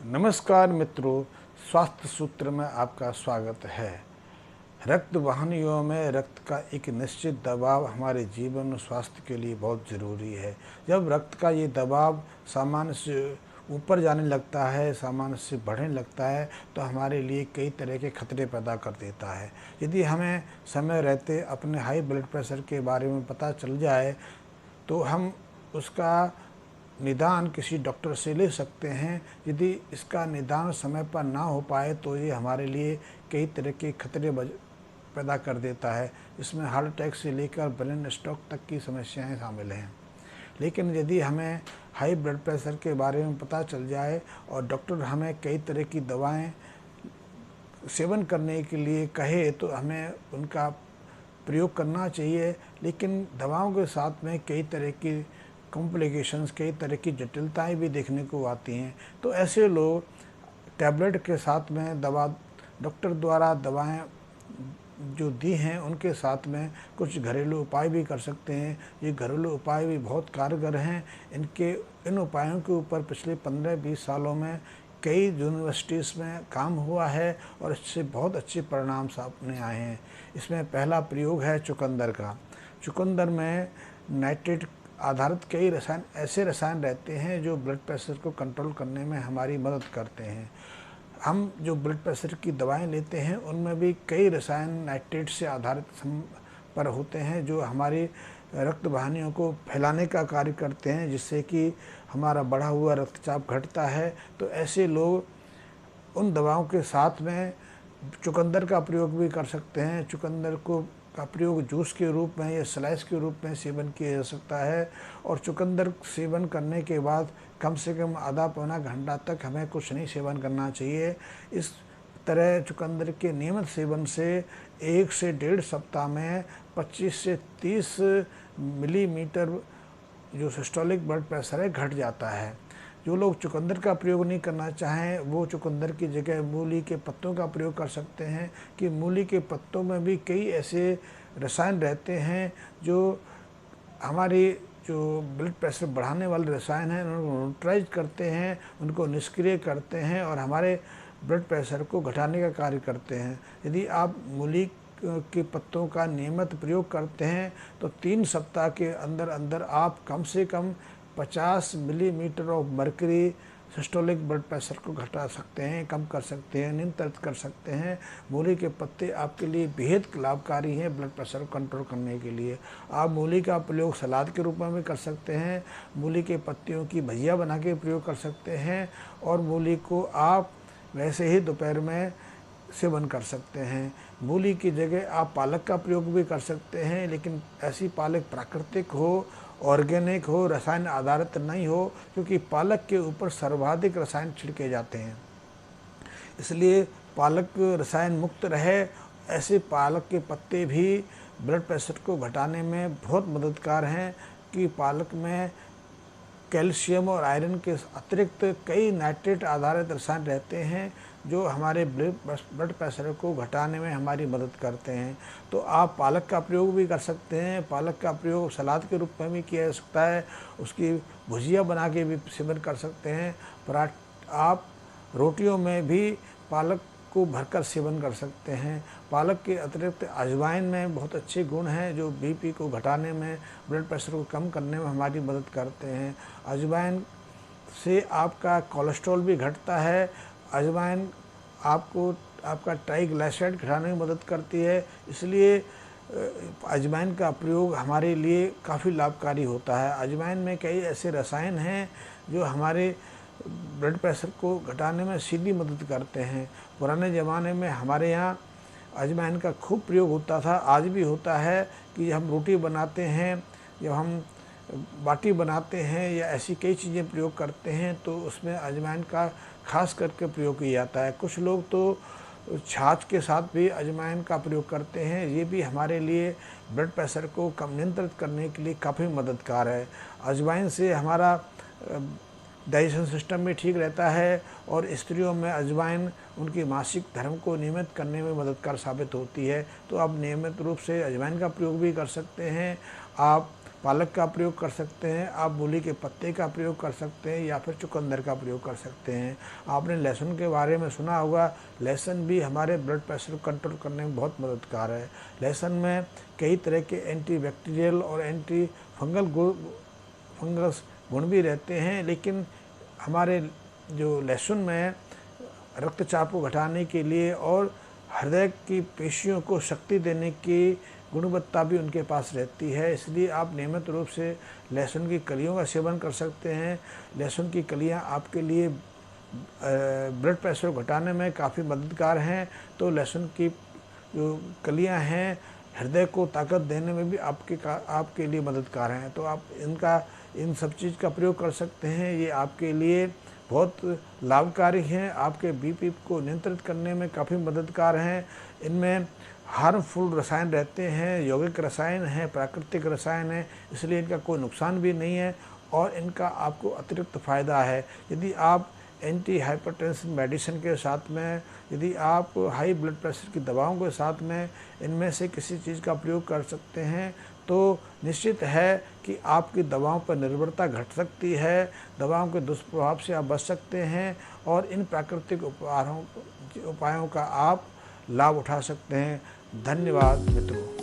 नमस्कार मित्रों, स्वास्थ्य सूत्र में आपका स्वागत है। रक्त वाहिनियों में रक्त का एक निश्चित दबाव हमारे जीवन और स्वास्थ्य के लिए बहुत ज़रूरी है। जब रक्त का ये दबाव सामान्य से ऊपर जाने लगता है, सामान्य से बढ़ने लगता है, तो हमारे लिए कई तरह के खतरे पैदा कर देता है। यदि हमें समय रहते अपने हाई ब्लड प्रेशर के बारे में पता चल जाए तो हम उसका निदान किसी डॉक्टर से ले सकते हैं। यदि इसका निदान समय पर ना हो पाए तो ये हमारे लिए कई तरह के खतरे पैदा कर देता है। इसमें हार्ट अटैक से लेकर ब्रेन स्ट्रोक तक की समस्याएं शामिल हैं। लेकिन यदि हमें हाई ब्लड प्रेशर के बारे में पता चल जाए और डॉक्टर हमें कई तरह की दवाएं सेवन करने के लिए कहे तो हमें उनका प्रयोग करना चाहिए। लेकिन दवाओं के साथ में कई तरह की कॉम्प्लिकेशंस, कई तरह की जटिलताएं भी देखने को आती हैं। तो ऐसे लोग टैबलेट के साथ में डॉक्टर द्वारा दवाएं जो दी हैं उनके साथ में कुछ घरेलू उपाय भी कर सकते हैं। ये घरेलू उपाय भी बहुत कारगर हैं। इन उपायों के ऊपर पिछले 15-20 सालों में कई यूनिवर्सिटीज़ में काम हुआ है और इससे बहुत अच्छे परिणाम सामने आए हैं। इसमें पहला प्रयोग है चुकंदर का। चुकंदर में नाइट्रेट आधारित कई ऐसे रसायन रहते हैं जो ब्लड प्रेशर को कंट्रोल करने में हमारी मदद करते हैं। हम जो ब्लड प्रेशर की दवाएं लेते हैं उनमें भी कई रसायन नाइट्रेट से आधारित पर होते हैं जो हमारी रक्त वाहिनियों को फैलाने का कार्य करते हैं, जिससे कि हमारा बढ़ा हुआ रक्तचाप घटता है। तो ऐसे लोग उन दवाओं के साथ में चुकंदर का प्रयोग भी कर सकते हैं। चुकंदर का प्रयोग जूस के रूप में या स्लाइस के रूप में सेवन किया जा सकता है। और चुकंदर सेवन करने के बाद कम से कम आधा पौना घंटा तक हमें कुछ नहीं सेवन करना चाहिए। इस तरह चुकंदर के नियमित सेवन से 1 से 1.5 सप्ताह में 25 से 30 मिलीमीटर जो सिस्टोलिक ब्लड प्रेशर है घट जाता है। जो लोग चुकंदर का प्रयोग नहीं करना चाहें वो चुकंदर की जगह मूली के पत्तों का प्रयोग कर सकते हैं, कि मूली के पत्तों में भी कई ऐसे रसायन रहते हैं जो हमारी जो ब्लड प्रेशर बढ़ाने वाले रसायन हैं उनको न्यूट्रलाइज करते हैं, उनको निष्क्रिय करते हैं और हमारे ब्लड प्रेशर को घटाने का कार्य करते हैं। यदि आप मूली के पत्तों का नियमित प्रयोग करते हैं तो 3 सप्ताह के अंदर अंदर आप कम से कम 50 millimetre of mercury systolic blood pressure को घटा सकते हैं, कम कर सकते हैं, नियंत्रित कर सकते हैं। मूली के पत्ते आपके लिए बेहद लाभकारी हैं ब्लड प्रेशर को कंट्रोल करने के लिए। आप मूली का प्रयोग सलाद के रूप में भी कर सकते हैं, मूली के पत्तियों की भजिया बना के प्रयोग कर सकते हैं और मूली को आप वैसे ही दोपहर में सेवन कर सकते हैं। मूली की जगह आप पालक का प्रयोग भी कर सकते हैं, लेकिन ऐसी पालक प्राकृतिक हो, ऑर्गेनिक हो, रसायन आधारित नहीं हो, क्योंकि पालक के ऊपर सर्वाधिक रसायन छिड़के जाते हैं। इसलिए पालक रसायन मुक्त रहे। ऐसे पालक के पत्ते भी ब्लड प्रेशर को घटाने में बहुत मददगार हैं, कि पालक में कैल्शियम और आयरन के अतिरिक्त कई नाइट्रेट आधारित रसायन रहते हैं जो हमारे ब्लड प्रेशर को घटाने में हमारी मदद करते हैं। तो आप पालक का प्रयोग भी कर सकते हैं। पालक का प्रयोग सलाद के रूप में भी किया जा सकता है, उसकी भुजिया बना के भी सेवन कर सकते हैं। आप रोटियों में भी पालक को भरकर सेवन कर सकते हैं। पालक के अतिरिक्त अजवाइन में बहुत अच्छे गुण हैं जो बीपी को घटाने में, ब्लड प्रेशर को कम करने में हमारी मदद करते हैं। अजवाइन से आपका कोलेस्ट्रॉल भी घटता है। अजवाइन आपका ट्राइग्लिसराइड घटाने में मदद करती है। इसलिए अजवाइन का प्रयोग हमारे लिए काफ़ी लाभकारी होता है। अजवाइन में कई ऐसे रसायन हैं जो हमारे ब्लड प्रेशर को घटाने में सीधी मदद करते हैं। पुराने ज़माने में हमारे यहाँ अजवाइन का खूब प्रयोग होता था, आज भी होता है, कि हम रोटी बनाते हैं, जब हम बाटी बनाते हैं या ऐसी कई चीज़ें प्रयोग करते हैं तो उसमें अजवाइन का खास करके प्रयोग किया जाता है। कुछ लोग तो छाछ के साथ भी अजवाइन का प्रयोग करते हैं। ये भी हमारे लिए ब्लड प्रेशर को कम नियंत्रित करने के लिए काफ़ी मददगार है। अजवाइन से हमारा डाइजेशन सिस्टम भी ठीक रहता है और स्त्रियों में अजवाइन उनकी मासिक धर्म को नियमित करने में मददगार साबित होती है। तो आप नियमित रूप से अजवाइन का प्रयोग भी कर सकते हैं। आप पालक का प्रयोग कर सकते हैं, आप मूली के पत्ते का प्रयोग कर सकते हैं या फिर चुकंदर का प्रयोग कर सकते हैं। आपने लहसुन के बारे में सुना होगा, लहसुन भी हमारे ब्लड प्रेशर को कंट्रोल करने में बहुत मददगार है। लहसुन में कई तरह के एंटी बैक्टीरियल और एंटी फंगस गुण भी रहते हैं, लेकिन हमारे जो लहसुन में रक्तचाप को घटाने के लिए और हृदय की पेशियों को शक्ति देने की गुणवत्ता भी उनके पास रहती है। इसलिए आप नियमित रूप से लहसुन की कलियों का सेवन कर सकते हैं। लहसुन की कलियां आपके लिए ब्लड प्रेशर को घटाने में काफ़ी मददगार हैं। तो लहसुन की जो कलियां हैं हृदय को ताकत देने में भी आपके लिए मददगार हैं। तो आप इन सब चीज़ का प्रयोग कर सकते हैं। ये आपके लिए बहुत लाभकारी हैं, आपके बीपी को नियंत्रित करने में काफ़ी मददगार हैं। इनमें हार्मफुल रसायन रहते हैं, यौगिक रसायन हैं, प्राकृतिक रसायन हैं, इसलिए इनका कोई नुकसान भी नहीं है और इनका आपको अतिरिक्त फ़ायदा है। यदि आप एंटी हाइपरटेंशन मेडिसिन के साथ में, यदि आप हाई ब्लड प्रेशर की दवाओं के साथ में इनमें से किसी चीज़ का प्रयोग कर सकते हैं तो निश्चित है कि आपकी दवाओं पर निर्भरता घट सकती है, दवाओं के दुष्प्रभाव से आप बच सकते हैं और इन प्राकृतिक उपायों का आप लाभ उठा सकते हैं। धन्यवाद मित्रों।